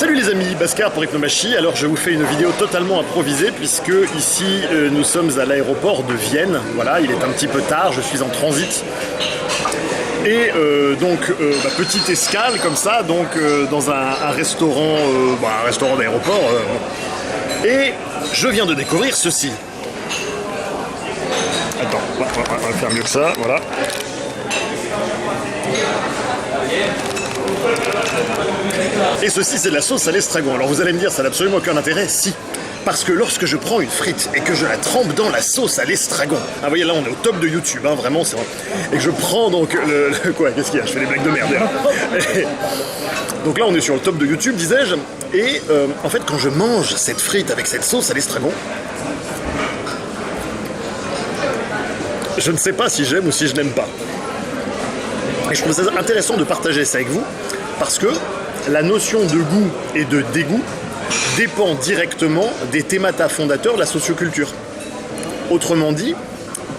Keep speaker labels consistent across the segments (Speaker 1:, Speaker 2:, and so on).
Speaker 1: Salut les amis, Bhaskar pour Hypnomachie. Alors je vous fais une vidéo totalement improvisée puisque ici nous sommes à l'aéroport de Vienne. Voilà, il est un petit peu tard, je suis en transit. Et petite escale comme ça, donc dans un restaurant, un restaurant d'aéroport. Et je viens de découvrir ceci. Attends, on va faire mieux que ça, voilà. Et ceci, c'est de la sauce à l'estragon. Alors vous allez me dire, ça n'a absolument aucun intérêt. Si. Parce que lorsque je prends une frite et que je la trempe dans la sauce à l'estragon, ah vous voyez là on est au top de YouTube, hein, vraiment c'est vrai. Et que je prends donc quoi, qu'est-ce qu'il y a? Je fais des blagues de merde. Donc là on est sur le top de YouTube, disais-je. Et en fait quand je mange cette frite avec cette sauce à l'estragon, je ne sais pas si j'aime ou si je n'aime pas. Et je trouve ça intéressant de partager ça avec vous, parce que la notion de goût et de dégoût dépend directement des thémata fondateurs de la socioculture. Autrement dit,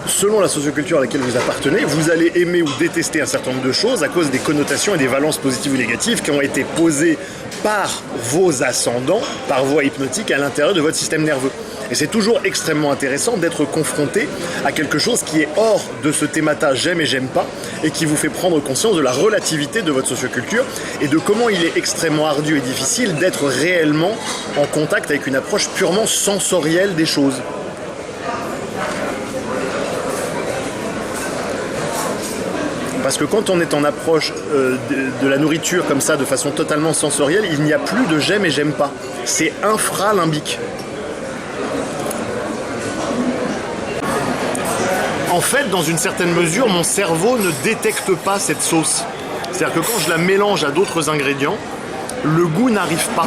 Speaker 1: selon la socioculture à laquelle vous appartenez, vous allez aimer ou détester un certain nombre de choses à cause des connotations et des valences positives ou négatives qui ont été posées par vos ascendants, par voie hypnotique à l'intérieur de votre système nerveux. Et c'est toujours extrêmement intéressant d'être confronté à quelque chose qui est hors de ce thémata j'aime et j'aime pas, et qui vous fait prendre conscience de la relativité de votre socioculture et de comment il est extrêmement ardu et difficile d'être réellement en contact avec une approche purement sensorielle des choses. Parce que quand on est en approche de la nourriture comme ça, de façon totalement sensorielle, il n'y a plus de j'aime et j'aime pas. C'est infralimbique. En fait, dans une certaine mesure, mon cerveau ne détecte pas cette sauce. C'est-à-dire que quand je la mélange à d'autres ingrédients, le goût n'arrive pas.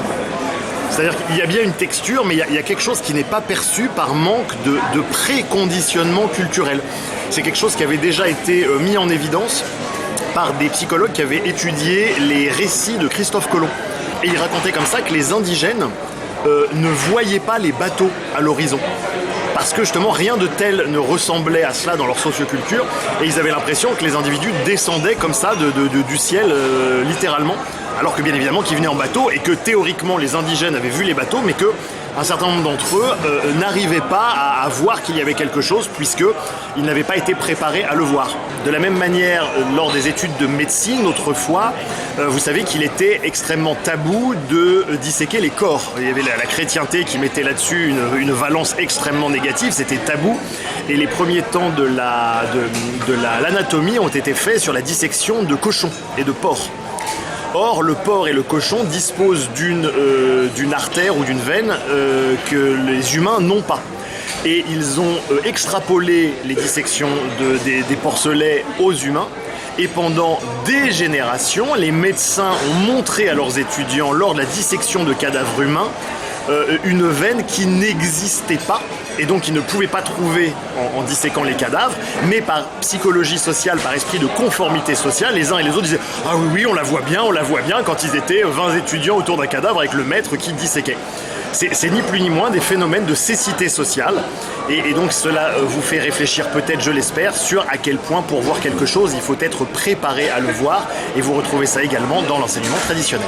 Speaker 1: C'est-à-dire qu'il y a bien une texture, mais il y a quelque chose qui n'est pas perçu par manque de préconditionnement culturel. C'est quelque chose qui avait déjà été mis en évidence par des psychologues qui avaient étudié les récits de Christophe Colomb. Et ils racontaient comme ça que les indigènes ne voyaient pas les bateaux à l'horizon. Parce que justement rien de tel ne ressemblait à cela dans leur socioculture, et ils avaient l'impression que les individus descendaient comme ça du ciel littéralement, alors que bien évidemment qu'ils venaient en bateau et que théoriquement les indigènes avaient vu les bateaux, mais que un certain nombre d'entre eux n'arrivaient pas à voir qu'il y avait quelque chose puisqu'ils n'avaient pas été préparés à le voir. De la même manière, lors des études de médecine, autrefois, vous savez qu'il était extrêmement tabou de disséquer les corps. Il y avait la chrétienté qui mettait là-dessus une valence extrêmement négative, c'était tabou. Et les premiers temps de l'anatomie ont été faits sur la dissection de cochons et de porcs. Or, le porc et le cochon disposent d'une artère ou d'une veine que les humains n'ont pas. Et ils ont extrapolé les dissections des porcelets aux humains. Et pendant des générations, les médecins ont montré à leurs étudiants, lors de la dissection de cadavres humains, une veine qui n'existait pas et donc ils ne pouvaient pas trouver en disséquant les cadavres, mais par psychologie sociale, par esprit de conformité sociale, les uns et les autres disaient « Ah oui, on la voit bien » quand ils étaient 20 étudiants autour d'un cadavre avec le maître qui disséquait. C'est ni plus ni moins des phénomènes de cécité sociale et donc cela vous fait réfléchir peut-être, je l'espère, sur à quel point pour voir quelque chose, il faut être préparé à le voir, et vous retrouvez ça également dans l'enseignement traditionnel.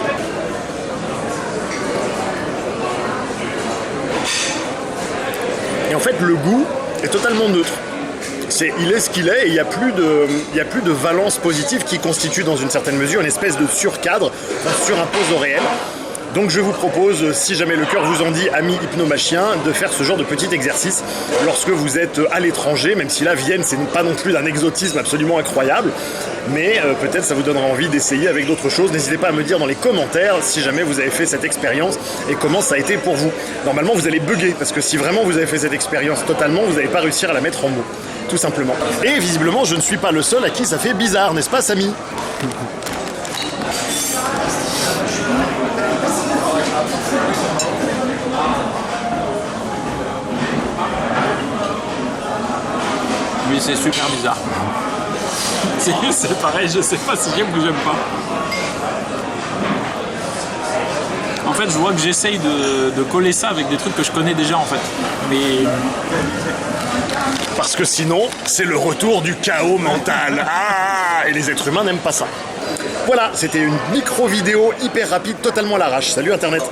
Speaker 1: Et en fait, le goût est totalement neutre. Il est ce qu'il est et il n'y a plus de valence positive qui constitue dans une certaine mesure une espèce de surcadre qu'on surimpose au réel. Donc je vous propose, si jamais le cœur vous en dit, amis hypnomachiens, de faire ce genre de petit exercice lorsque vous êtes à l'étranger, même si là, Vienne, c'est pas non plus d'un exotisme absolument incroyable, mais peut-être ça vous donnera envie d'essayer avec d'autres choses. N'hésitez pas à me dire dans les commentaires si jamais vous avez fait cette expérience et comment ça a été pour vous. Normalement, vous allez bugger, parce que si vraiment vous avez fait cette expérience totalement, vous n'allez pas réussir à la mettre en mots, tout simplement. Et visiblement, je ne suis pas le seul à qui ça fait bizarre, n'est-ce pas, Samy ?
Speaker 2: Oui, c'est super bizarre. C'est pareil, je sais pas si j'aime ou j'aime pas. En fait, je vois que j'essaye de coller ça avec des trucs que je connais déjà en fait. Mais
Speaker 1: parce que sinon, c'est le retour du chaos mental. Ah, et les êtres humains n'aiment pas ça. Voilà, c'était une micro intro vidéo hyper rapide, totalement à l'arrache. Salut Internet.